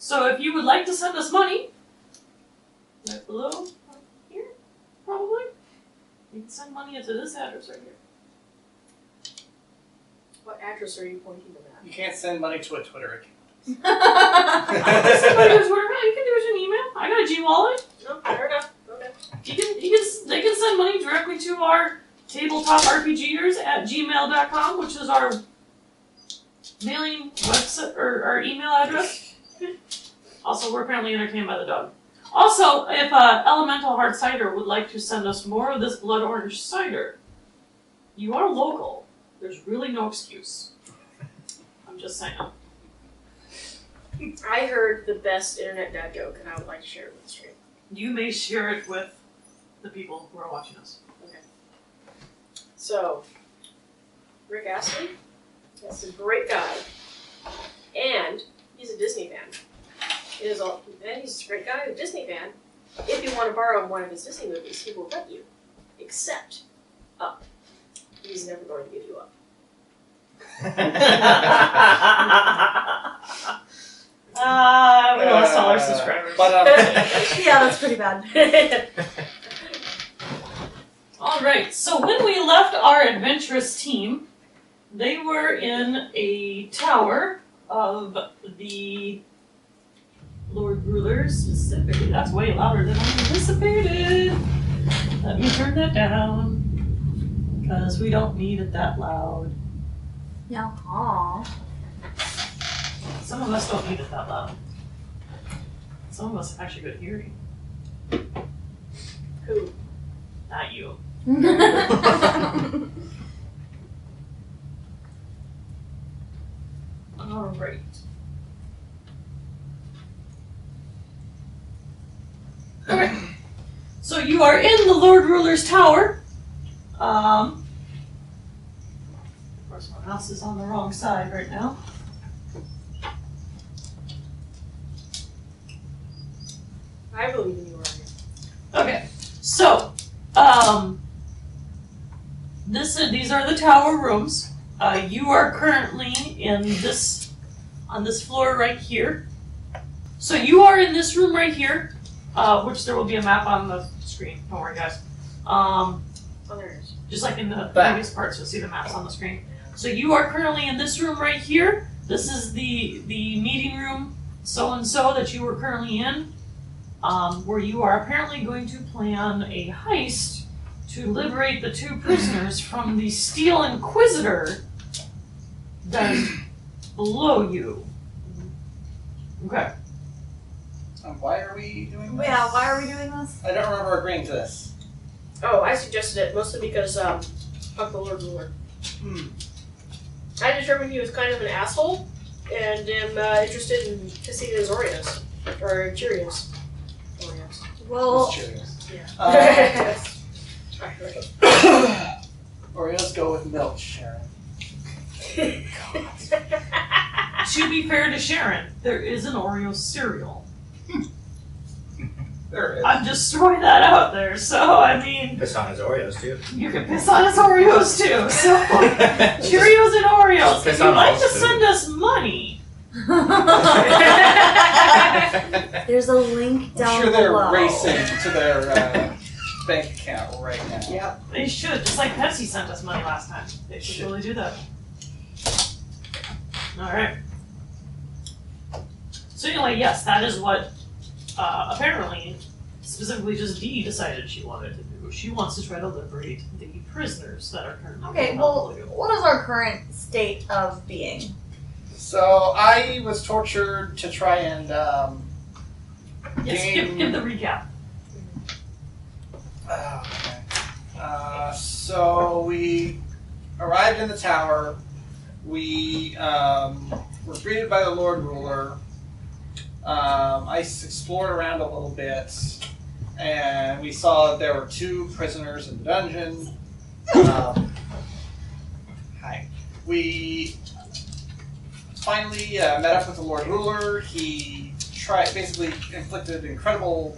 So if you would like to send us money, right below here, probably, you can send money to this address right here. What address are you pointing to that? You can't send money to a Twitter account. I can send money to Twitter. You can do it in an email. I got a G-Wallet. No, fair enough. Okay. They can send money directly to our tabletop-RPGers@gmail.com, which is our mailing website or our email address. Also, we're apparently entertained by the dog. Also, if Elemental Hard Cider would like to send us more of this blood orange cider, you are local. There's really no excuse. I'm just saying. I heard the best internet dad joke, and I would like to share it with the stream. You may share it with the people who are watching us. Okay. So, Rick Astley, that's a great guy, and he's a Disney fan. He's a great guy, a Disney fan. If you want to borrow one of his Disney movies, he will let you, except Up. He's never going to give you Up. We lost all our subscribers. But Yeah, that's pretty bad. Alright, so when we left our adventurous team, they were in a tower of the Lord Ruler specifically. That's way louder than I anticipated. Let me turn that down, because we don't need it that loud. Yeah. Aww. Some of us don't need it that loud. Some of us have actually good hearing. Who? Not you. Alright. Okay. So you are in the Lord Ruler's Tower. Of course, my mouse is on the wrong side right now. I believe in you, Ryan. Okay, so, these are the tower rooms. You are currently on this floor right here. So you are in this room right here, which there will be a map on the screen. Don't worry, guys. Oh, there it is. Just like in the previous parts, you'll see the maps on the screen. So you are currently in this room right here. This is the meeting room, so-and-so, that you are currently in. Where you are apparently going to plan a heist to liberate the two prisoners from the Steel Inquisitor that is below you. Okay. why are we doing this? Yeah, why are we doing this? I don't remember agreeing to this. Oh, I suggested it mostly because, fuck the Lord Ruler. I determined he was kind of an asshole, and am interested in pissing his Oreos. Or Cheerios. Oreos. Well, Cheerios. Yeah. Oreos go with milk, Sharon. To be fair to Sharon, there is an Oreo cereal. There is. I'm just throwing that out there, so I mean, Piss on his Oreos too. you can piss on his Oreos too, so Cheerios and Oreos. Piss If you'd on like all to food. send us money, there's a link down I'm sure they're below. racing to their bank account right now. Yep. they should, just like Pepsi sent us money last time. They should really do that. Alright. So anyway, yes, that is what apparently, specifically just Dee decided she wanted to do. She wants to try to liberate the prisoners that are currently Okay, held well, below you. what is our current state of being? So I was tortured to try and Yes, give the recap. Okay. So we arrived in the tower. We were greeted by the Lord Ruler. I explored around a little bit, and we saw that there were two prisoners in the dungeon. We finally met up with the Lord Ruler. He basically inflicted incredible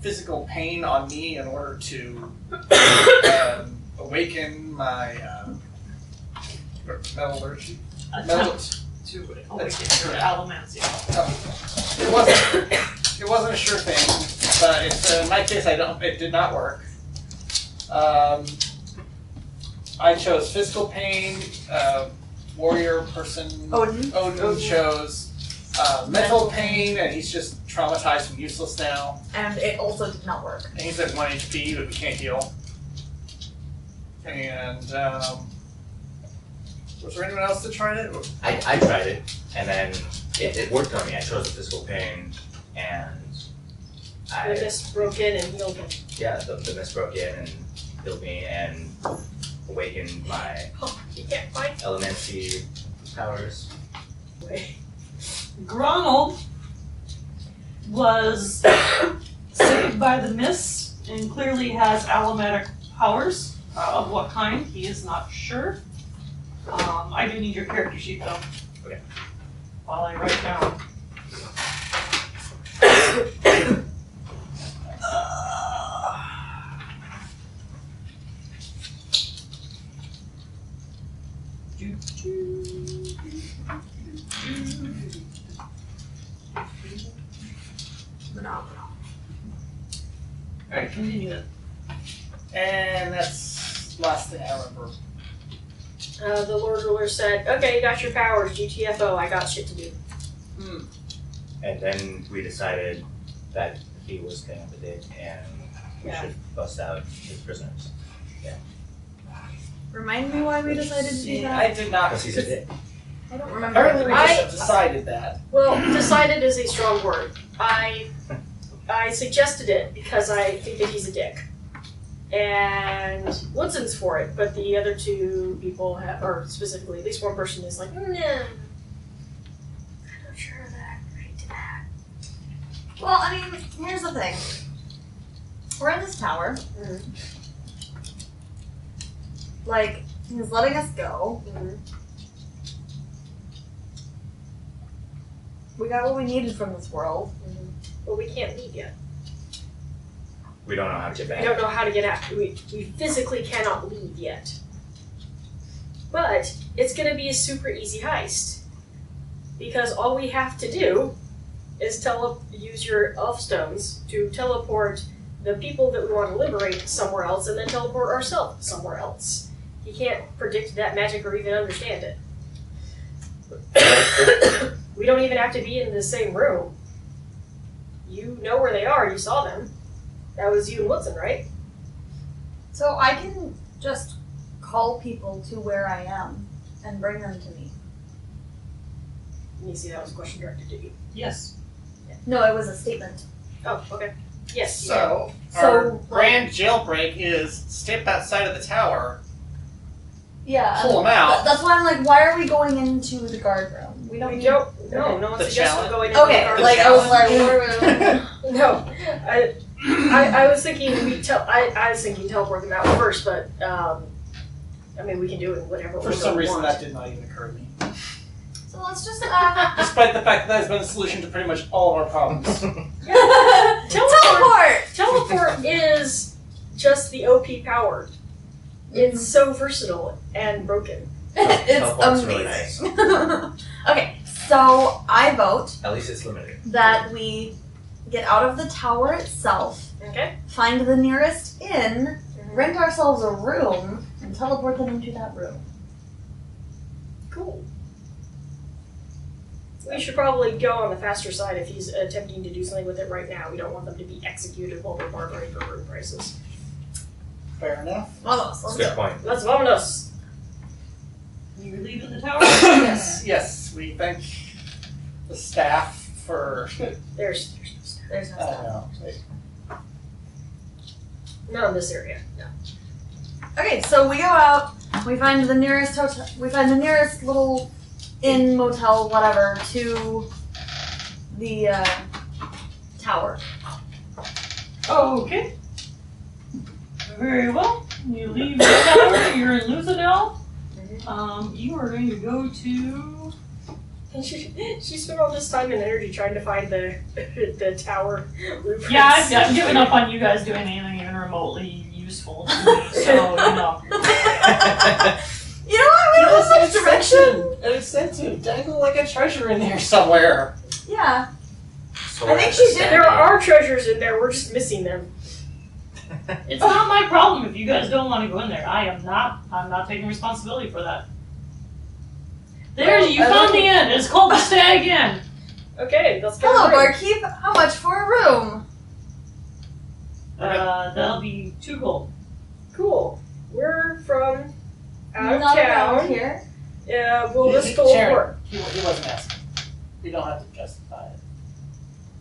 physical pain on me in order to awaken my metallurgy. to awaken your Allomancy. It wasn't a sure thing, but in my case, it did not work. I chose physical pain. Warrior person Odin chose mental pain, and he's just traumatized and useless now. and it also did not work. And he's at 1 HP, but we can't heal. And was there anyone else that tried it? I tried it, and then it worked on me. I chose the physical pain, and The mist broke in and healed him. the mist broke in and healed me and awakened my Oh, you can't find elemency powers. way. Gronald was saved by the mist and clearly has allomatic powers. Of what kind, he is not sure. I do need your character sheet though. Okay. While I write down. Phenomenal. Alright, continue it. And that's the last thing I remember. The Lord Ruler said, "Okay, you got your powers, GTFO. I got shit to do." And then we decided that he was kind of a dick, and we Yeah. should bust out his prisoners. Remind me why we decided to do that? I did not. Because he's a dick. I don't remember. Apparently, we I- just decided that. Well, decided is a strong word. I suggested it because I think that he's a dick. And Woodson's for it, but the other two people have, or specifically, at least one person is like, nah. I'm not sure that I agree to that. Well, I mean, here's the thing. We're in this tower. Like, he's letting us go. We got what we needed from this world. But we can't leave yet. We don't know how to get We back. don't know how to get out. We physically cannot leave yet. But it's going to be a super easy heist. Because all we have to do is use your elf stones to teleport the people that we want to liberate somewhere else and then teleport ourselves somewhere else. He can't predict that magic or even understand it. We don't even have to be in the same room. You know where they are, you saw them. That was you and Woodson, right? So I can just call people to where I am and bring them to me. You see, that was a question directed to you. Yes. No, it was a statement. Oh, okay. Yes. you So, So, our like- grand jailbreak is step outside of the tower, Yeah. pull them out. That's why I'm like, why are we going into the guard room? We can. don't We need. don't. No one The suggested challenge? going into Okay, the car. like I was like, what are we? No, I was thinking I was thinking teleport them out first, but I mean we can do it in whatever For order some we reason, want. that did not even occur to me. So let's just Despite the fact that that has been the solution to pretty much all of our problems. teleport. Teleport is just the OP power. It's so versatile and broken. It's Teleport's amazing. really Okay, so I vote At least it's limited. that we get out of the tower itself, Okay. find the nearest inn, rent ourselves a room, and teleport them into that room. Cool. We should probably go on the faster side if he's attempting to do something with it right now. We don't want them to be executed while we're bartering for room prices. Fair enough. Vamos, That's let's a good go. point. Let's vamonos. You leaving the tower? Yes, we thank the staff for. There's no stuff. There's no I don't stuff. know. Not in this area. No. Okay, so we go out. We find the nearest hotel. We find the nearest little inn, motel, whatever, to the tower. Okay. Very well. You leave the tower, you're in Lucidel. You are going to go to... And she spent all this time and energy trying to find the the tower blueprints. Yeah, I've given up on you guys doing anything even remotely useful to me, so, you know. You know what? We don't have much direction. And it's said to dangle like a treasure in there somewhere. Yeah. So I think she did. There are treasures in there, we're just missing them. It's not my problem if you guys don't want to go in there. I'm not taking responsibility for that. There, Well, you found the inn. It's called the Stag Inn. Okay, let's go. Hello, barkeep. How much for a room? That'll be 2 gold. Cool. We're from out of Not around town. here. Will this gold Sharon, work? he wasn't asking. We don't have to justify it.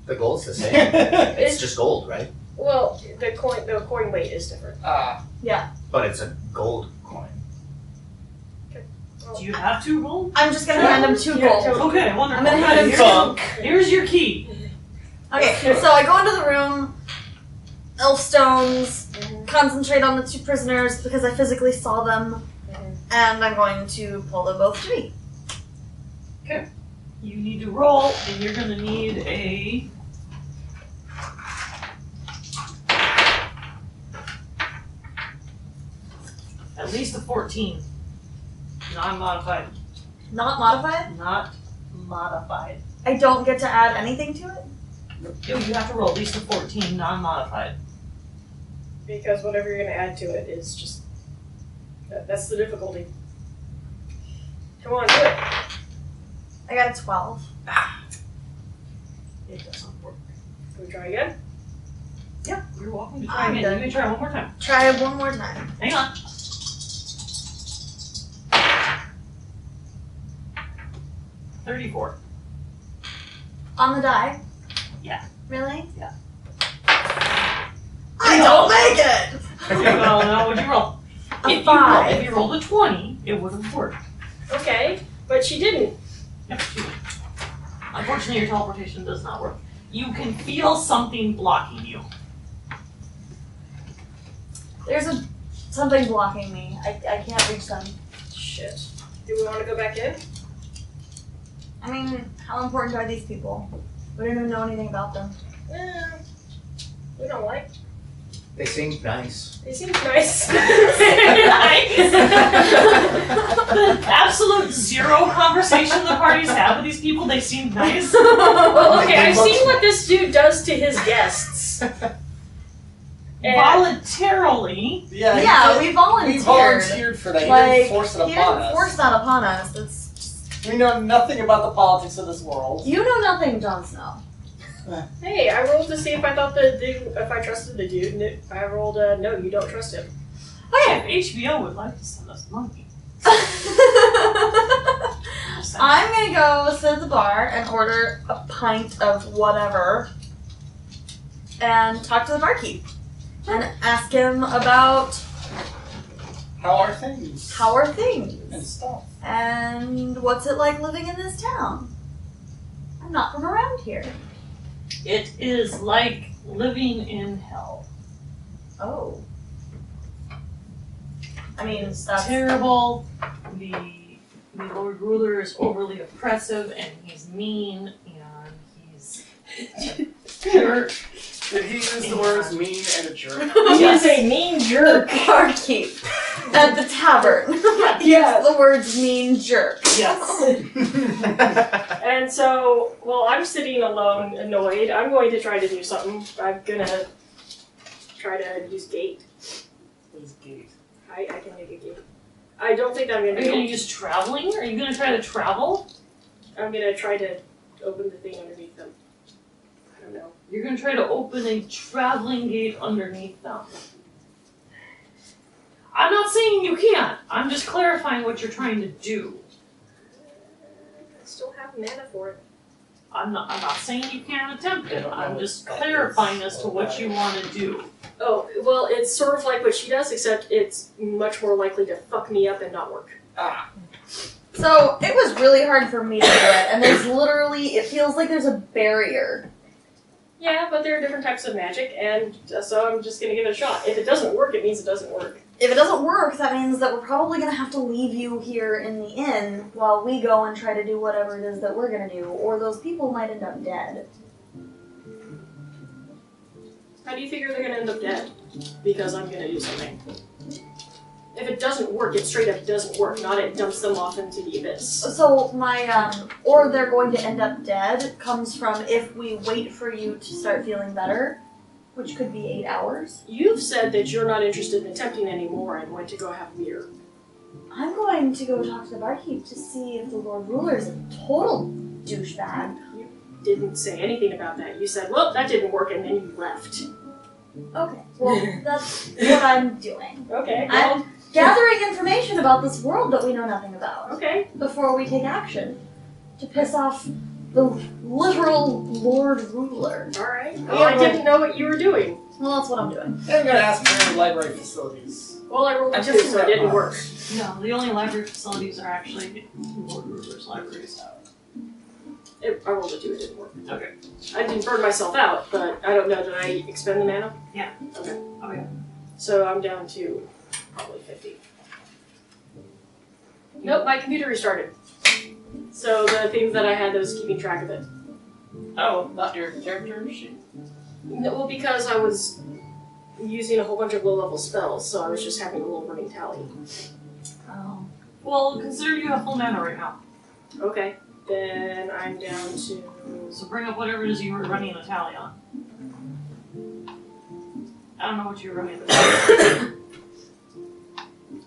The gold's the same. It's just gold, right? Well, the coin weight is different. But it's a gold coin. Do you have 2 gold? I'm just gonna hand him 2 Yeah, gold. totally. Okay, wonderful. I'm gonna hand him Here's- Funk. Here's your key. Okay, so I go into the room, elf stones, concentrate on the 2 prisoners because I physically saw them, and I'm going to pull them both to me. You need to roll, and you're gonna need a. At least a 14. Non-modified. Not modified? Not modified. I don't get to add anything to it? You have to roll at least a 14, non-modified. Because whatever you're going to add to it is just. That's the difficulty. Come on, do it. I got a 12. It doesn't work. Can we try again? Yeah, you're welcome to try I'm again. done. You can try one more time. Try it one more time. Hang on. 34. On the die? Yeah. Really? Yeah. I don't make it! Well, now what'd you roll? A 5. If you rolled a 20, it would have worked. Okay, but she didn't. Yep, you would. Unfortunately, your teleportation does not work. You can feel something blocking you. There's something blocking me. I can't reach them. Shit. Do we want to go back in? I mean, how important are these people? We don't even know anything about them. We don't like. They seem nice. They seem nice. The absolute zero conversation the parties have with these people, they seem nice. Well, okay, I've seen what this dude does to his guests. And Voluntarily. Yeah, we We volunteered. volunteered for that. He Like, didn't force it he upon didn't us. force that upon us. It's We know nothing about the politics of this world. you know nothing, Jon Snow. hey, I rolled to see if I thought if I trusted the dude. And I rolled no, you don't trust him. If HBO would like to send us money. I'm gonna go sit at the bar and order a pint of whatever and talk to the barkeep and ask him about How are things? how are And things stuff. and what's it like living in this town. I'm not from around here. It is like living in hell. Oh. I mean, It's that's terrible. The Lord Ruler is overly oppressive and he's mean and he's jerk. Did he use the words mean and a jerk? He is a mean the jerk. barkeep at the tavern. Yes. The words mean jerk. Yes. And so, well, I'm sitting alone, annoyed. I'm going to try to do something. I'm gonna try to use gate. His gate. I can make a gate. I don't think I'm Are gonna you gonna be. use traveling? Are you gonna try to travel? I'm gonna try to open the thing underneath them. I don't know. You're gonna try to open a traveling gate underneath them. I'm not saying you can't. I'm just clarifying what you're trying to do. I still have mana for it. I'm not saying you can't attempt I it. don't know I'm what just that clarifying is. as to what you want to do. Oh, well, it's sort of like what she does, except it's much more likely to fuck me up and not work. Ah. So it was really hard for me to do it, and there's literally, it feels like there's a barrier. Yeah, but there are different types of magic, and so I'm just gonna give it a shot. If it doesn't work, it means it doesn't work. If it doesn't work, that means that we're probably going to have to leave you here in the inn while we go and try to do whatever it is that we're going to do, or those people might end up dead. How do you figure they're gonna end up dead? Because I'm gonna do something. if it doesn't work, it straight up doesn't work, not it dumps them off into the abyss. So my or they're going to end up dead comes from if we wait for you to start feeling better, which could be 8 hours. You've said that you're not interested in attempting anymore and went to go have a beer. I'm going to go talk to the barkeep to see if the Lord Ruler is a total douchebag. Didn't say anything about that. You said, well, that didn't work, and then you left. Okay, well, that's what I'm doing. Okay, well, I'm gathering information about this world that we know nothing about okay. before we take action to piss off the literal Lord Ruler. Alright. Well, I didn't know what you were doing. Well, that's what I'm doing. And I'm gonna ask for any library facilities. Well, I rolled a I 2, just so it didn't got work. No, the only library facilities are actually Lord Ruler's libraries. I rolled a 2, it didn't work. Okay. I didn't burn myself out, but I don't know, did I expend the mana? Yeah. Okay. Oh yeah. So I'm down to probably 50. Nope, my computer restarted. So the things that I had that was keeping track of it. Oh, not your character sheet? No, well, because I was using a whole bunch of low-level spells, so I was just having a little running tally. Oh. Well, consider you have full mana right now. Okay, then I'm down to... So bring up whatever it is you were running a tally on. I don't know what you were running the tally on.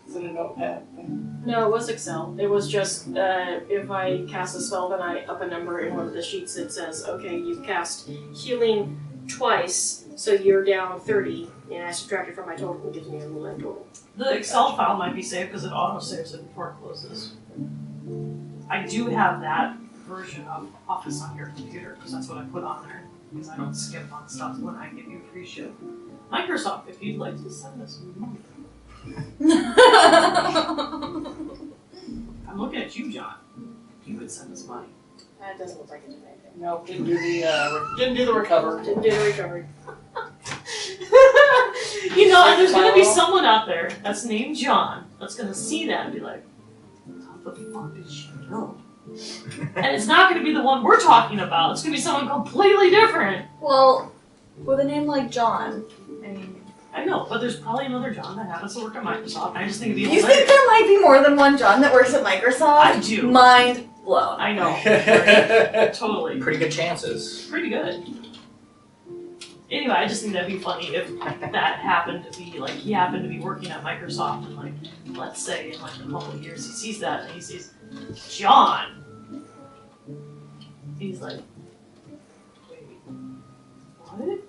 Is it a notepad thing? No, it was Excel. It was just, if I cast a spell, then I up a number in one of the sheets that says, okay, you've cast healing twice, so you're down 30, and I subtract it from my total and gives me a little end total. The Excel file might be saved because it auto-saves it before it closes. I do have that version of Office on your computer because that's what I put on there. Because I don't skip on stuff when I give you free shit. Microsoft, if you'd like to send us money. I'm looking at you, John. You would send us money. That doesn't look like it did anything. No, didn't do the recover. Didn't do the recovery. You know, and there's gonna be someone out there that's named John that's gonna see that and be like, how the fuck did she know? And it's not gonna be the one we're talking about. It's gonna be someone completely different. Well, with a name like John, I mean... I know, but there's probably another John that happens to work at Microsoft. And I just think it'd be You hilarious. think there might be more than one John that works at Microsoft? I do. Mind blown. I know. Right? Totally. Pretty good chances. Pretty good. Anyway, I just think that'd be funny if that happened to be, like, he happened to be working at Microsoft and, like, let's say in, like, a couple of years he sees that and he sees John. He's like, wait, what?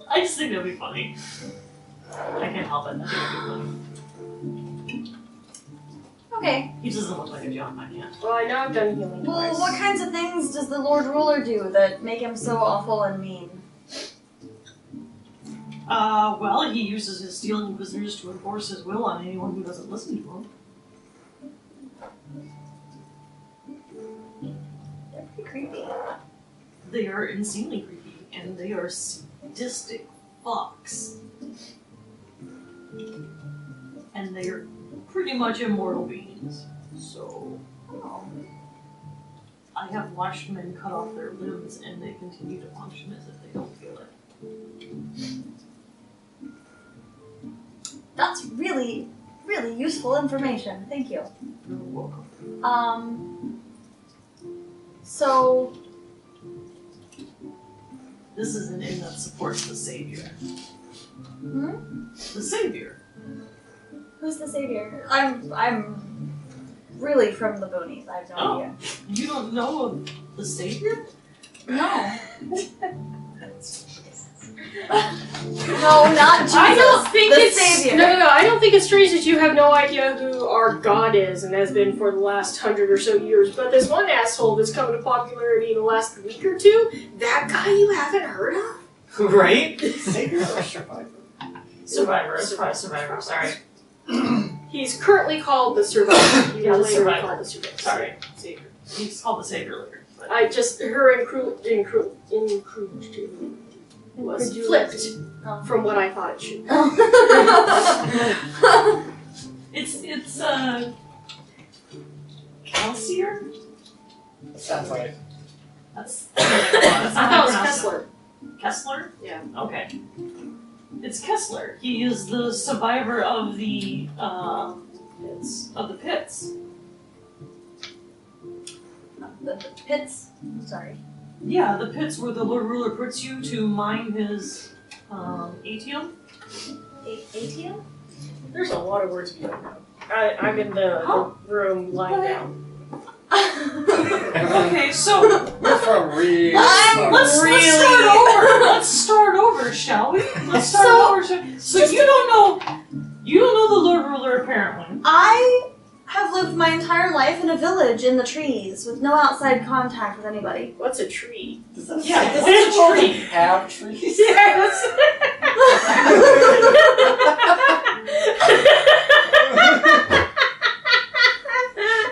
I just think that'd be funny. I can't help it. I think it'd be funny. Okay. He doesn't look like a John. I can't. Well, I know I've done healing Well, twice. what kinds of things does the Lord Ruler do that make him so awful and mean? Well, he uses his Steel Inquisitors to enforce his will on anyone who doesn't listen to him. They're pretty creepy. They are insanely creepy, and they are sadistic fucks. And they are pretty much immortal beings. So, I have watched men cut off their limbs, and they continue to function as if they don't feel it. That's really, really useful information. Thank you. You're welcome. So, This is an inn that supports the Savior. hmm? The Savior. Who's the savior? I'm really from the boonies. I have no Oh. idea. You don't know the Savior? No. No, not Jesus. I don't think the it's savior. No. I don't think it's strange that you have no idea who our god is and has been for the last 100 or so years. But this one asshole that's come to popularity in the last week or two, that guy you haven't heard of? Right? Savior or survivor? Survivor. It's probably Survivor. Sorry. He's currently called the Survivor. You Yeah, will the later be Survivor. called the Survivor. Sorry. Savior. He's called the Savior later. But I just her incredulity was flipped Oh. from what I thought it should be. it's Kelsier? Sounds like it. That's I thought it was Kessler. Kessler. Kessler? Yeah. Okay. It's Kessler. He is the survivor of the pits. The pits. Sorry. Yeah, the pits where the Lord Ruler puts you to mine his ATM. ATM? There's a lot of words you don't know. I'm in the room lying down. Okay, so We're from really. let's start over. Let's start over, shall we? Let's start over. So you don't know the Lord Ruler apparently. I have lived my entire life in a village in the trees with no outside contact with anybody. What's a tree? Yeah, what's a tree? Have trees? Yes!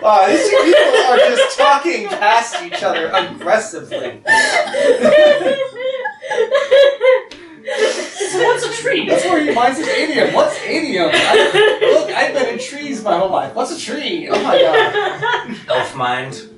Wow, these two people are just talking past each other aggressively. So what's a tree? That's where he finds his adium. What's adium? Look, I've been in trees my whole life. What's a tree? Oh my god. Elf mind.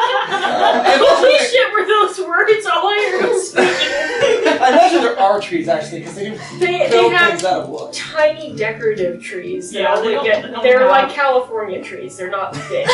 Holy shit, were those words all I heard him speaking? I imagine there are trees actually, because they They build have things out of wood. tiny decorative trees. That Yeah, only they don't they're have- like California trees. They're not big. He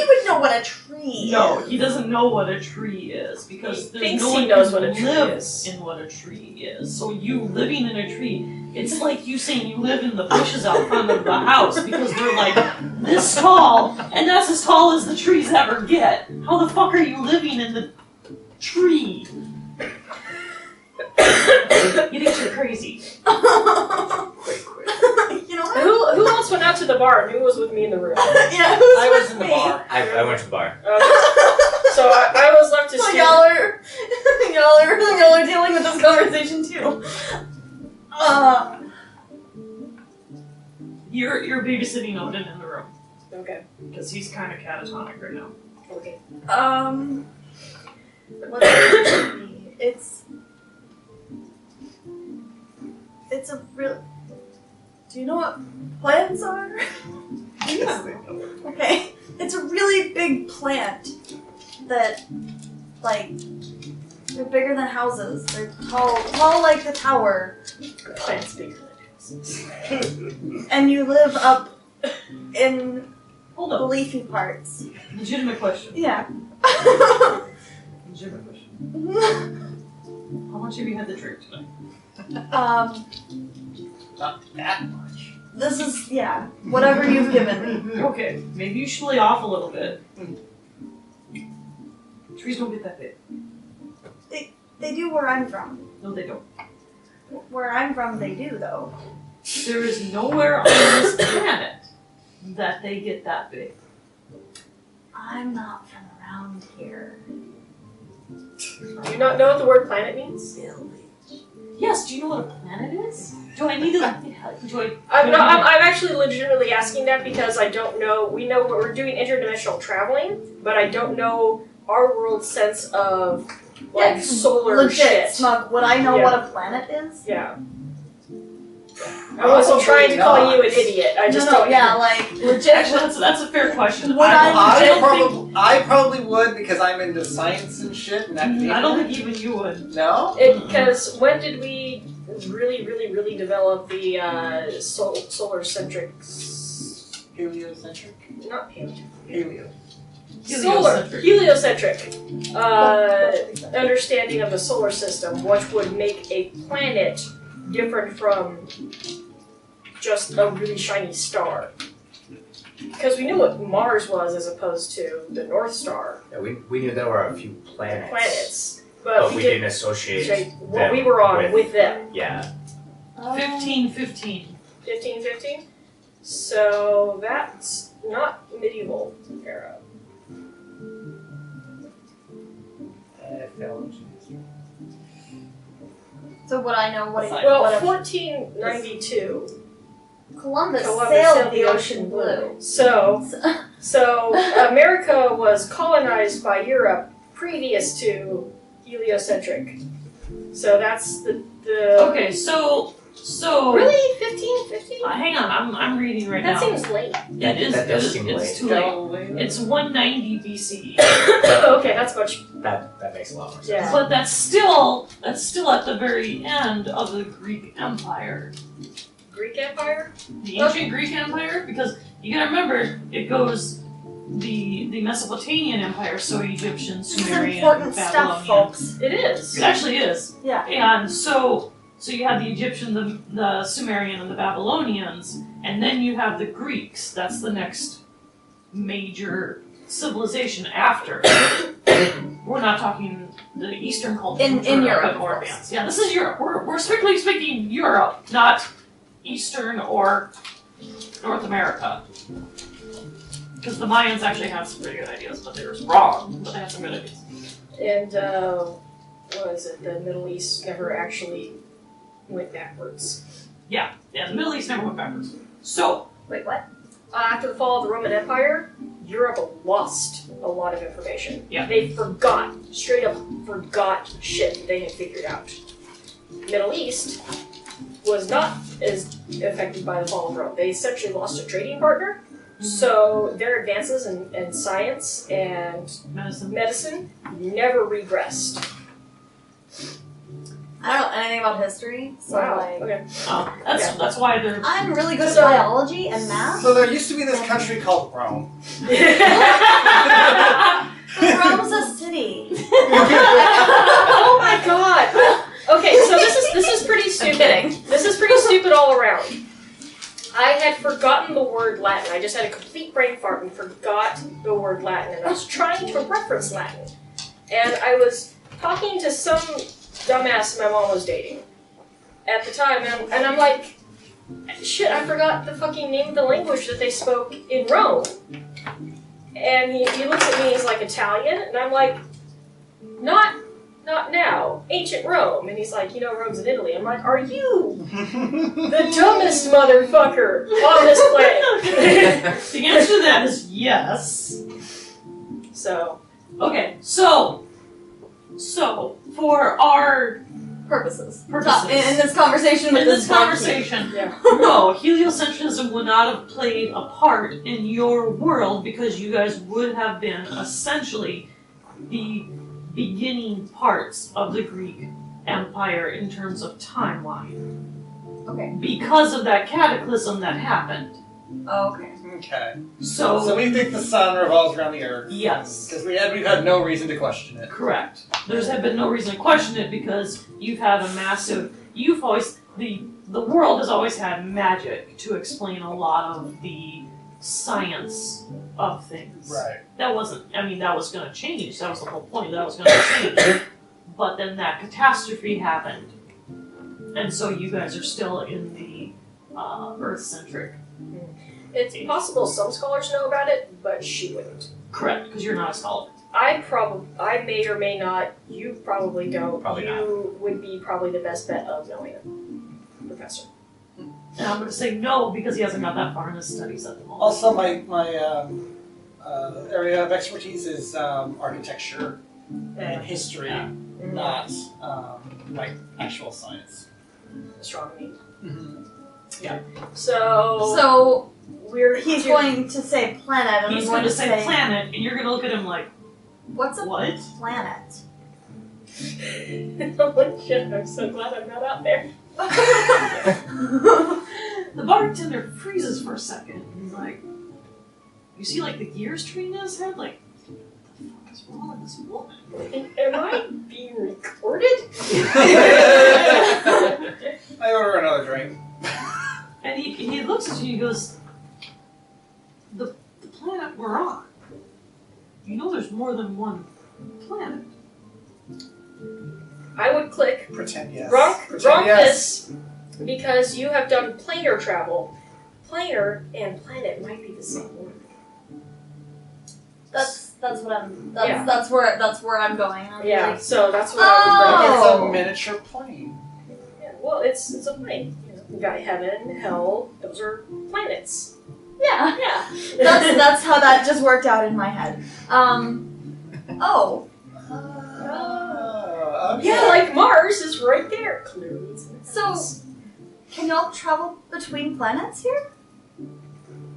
would know what a tree No, is. he doesn't know what a tree is because He there's thinks no he one knows who what a tree lives is. in what a tree is. So you living in a tree, it's like you saying you live in the bushes out front of the house because they're like this tall, and that's as tall as the trees ever get. How the fuck are you living in the tree? You think you're crazy. You know what? Who else went out to the bar? Who was with me in the room? Yeah, who's I with was in the me? bar. I went to the bar. So I was left to So stand. y'all are dealing with this conversation too. You're babysitting Odin in the room Okay. because he's kind of catatonic right now. Okay. What's it be? It's a real. Do you know what plants are? Okay, it's a really big plant that, like, they're bigger than houses. They're tall like the tower, Plants bigger than houses. and you live up in Hold the up. leafy parts. Legitimate question. Yeah. Legitimate question. How much have you had to drink tonight? Not that much. This is whatever you've given me. Okay, maybe you should lay off a little bit. Trees don't get that big. They do where I'm from. No, they don't. Where I'm from, they do though. There is nowhere on this planet that they get that big. I'm not from around here. Do you not know what the word planet means? Yes, do you know what a planet is? Do I need to I'm actually legitimately asking that because I don't know. We know we're doing interdimensional traveling, but I don't know our world's sense of like solar Legit, shit. Smug. Would I know Yeah. what a planet is? Yeah. I wasn't trying to call you an not. idiot. I just no, don't. yeah, like legit. Actually, that's a fair question. Would I I probably would because I'm into science and shit and academia. I don't think even you would. No? Because when did we really develop the solar-centric? Heliocentric? Not paleo. Helio. Heliocentric understanding of the solar system, which would make a planet different from just a really shiny star. Because we knew what Mars was as opposed to the North Star. Yeah, we knew there were a few planets, But we didn't associate what them we were on with them. Yeah. 1515. 1515? So that's not medieval era. So would I know what? Well, what 1492. Columbus Columbus sailed the ocean blue. So America was colonized by Europe previous to heliocentric. So that's the Okay, so So Really? 15? hang on, I'm reading right That now. seems late. It is. That does it is- seem it's late. too late. It's 190 BCE. Okay, that's much. That makes a lot more sense. Yeah. But that's still at the very end of the Greek Empire. Greek Empire? The ancient Greek Empire, because you gotta remember, it goes the Mesopotamian Empire, so Egyptian, This is Sumerian, important stuff, Babylonian. folks. It is. It actually is. Yeah. And so you have the Egyptian, the Sumerian, and the Babylonians, and then you have the Greeks. That's the next major civilization after. We're not talking the Eastern culture. In which are a Europe, bit of more course. advanced. Yeah, this is Europe. We're strictly speaking Europe, not Eastern or North America. Because the Mayans actually have some pretty good ideas, but they were wrong. But they have some good ideas. And, what is it? The Middle East never actually went backwards. Yeah, the Middle East never went backwards. So, Wait, what? After the fall of the Roman Empire, Europe lost a lot of information. Yeah. They straight up forgot shit that they had figured out. Middle East was not as affected by the fall of Rome. They essentially lost a trading partner, so their advances in science and medicine never regressed. I don't know anything about history, so like, Okay. that's why they're. I'm really good So- at biology and math. So there used to be this country called Rome. Rome's a city. Oh my god! Okay, so this is pretty stupid. kidding. This is pretty stupid all around. I had forgotten the word Latin. I just had a complete brain fart and forgot the word Latin, and I was trying to reference Latin. And I was talking to some dumbass my mom was dating at the time, and I'm like, shit, I forgot the fucking name of the language that they spoke in Rome. And he looks at me, he's like, Italian? And I'm like, not now, ancient Rome. And he's like, Rome's in Italy. I'm like, are you the dumbest motherfucker on this planet? The answer to that is yes. So, Okay, so for our Purposes. Purposes. In this conversation with in this BarKeep. conversation, yeah. no, heliocentrism would not have played a part in your world because you guys would have been essentially the beginning parts of the Greek Empire in terms of timeline. Okay. Because of that cataclysm that happened. Okay. Okay. So So we think the sun revolves around the earth. yes. Because we've had no reason to question it. Correct. There's have been no reason to question it because you've had you've always, the world has always had magic to explain a lot of the science of things. Right. That was going to change. That was the whole point. That was going to change. But then that catastrophe happened. And so you guys are still in the Earth-centric. It's possible some scholars know about it, but she wouldn't. Correct, because you're not a scholar. I may or may not. You probably don't. Probably you would be probably the best bet of knowing it, Professor. And I'm going to say no because he hasn't got that far in his studies at the moment. Also, my area of expertise is architecture and history, Yeah. not like actual science. Astronomy. Mm-hmm. So He's going to say planet, and He's I'm going to say planet, and you're going to look at him like, what's a what? planet? Holy shit! I'm so glad I'm not out there. The bartender freezes for a second. He's like, you see like the gears turning in his head? Like, what the fuck is wrong with this woman? Am I being recorded? I order another drink. And he looks at you and he goes, the planet we're on. You know there's more than one planet. I would click Pretend yes. wrong Pretend yes. this because you have done planar travel. Planar and planet might be the same word. That's what I'm. Yeah. That's where I'm going. I'm Yeah, like, so that's what I would Oh. It's a miniature plane. Yeah, well, it's a plane. You got heaven, hell. Those are planets. yeah. Yeah. That's how that just worked out in my head. Oh. Oh, okay. Yeah, like Mars is right there. Clearly, it's So, Can y'all travel between planets here?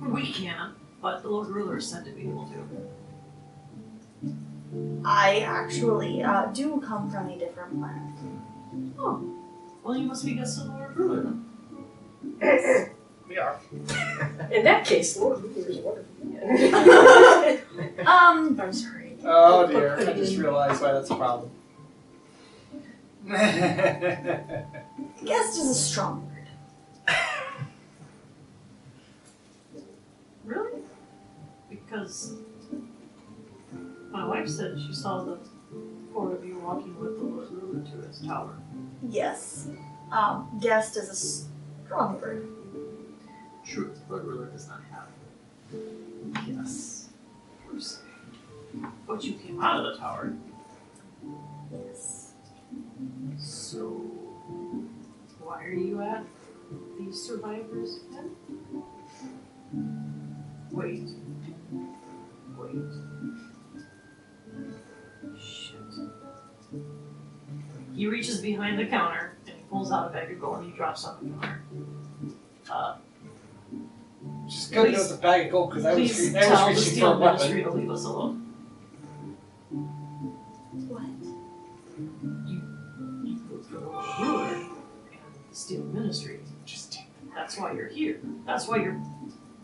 We can, but the Lord Ruler is said to be able to. I actually do come from a different planet. Oh. Well, you must be guests of the Lord Ruler then. We are. In that case, Lord Ruler is wonderful. I'm sorry. Oh dear, I just realized why that's a problem. Guest is a strong word. Really? Because my wife said she saw the four of you walking with the Lord Ruler to his tower. Yes. Guest is a strong word. True, the Lord Ruler does not have. Yes. Per se. But you came out of the tower. Yes. So why are you at these survivors then? Wait. Shit. He reaches behind the counter and he pulls out a bag of gold and he drops on the counter. Just good to know it's a bag of gold because I Please was tell the reaching for Steel a weapon. Ministry to leave us alone. What? You work for the ruler and the Steel Ministry. That's why you're here. That's why you're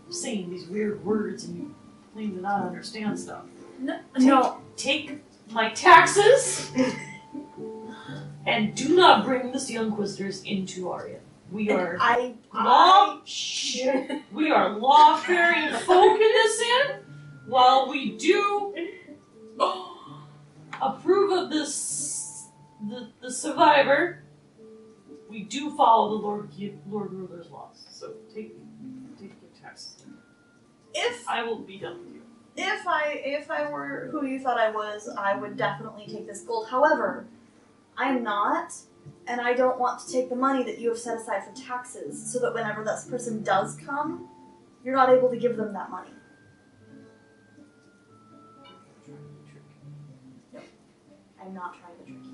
saying these weird words and you claim to not understand stuff. No. Take my taxes and do not bring the Steel Inquisitors into Aria. We are we are law-fearing folk in this inn. While we do approve of this, the survivor, we do follow the Lord Ruler's laws. So take your taxes. If I will be done with you. If I were who you thought I was, I would definitely take this gold. However, I'm not, and I don't want to take the money that you have set aside for taxes, so that whenever this person does come, you're not able to give them that money. No, I'm not trying to trick you.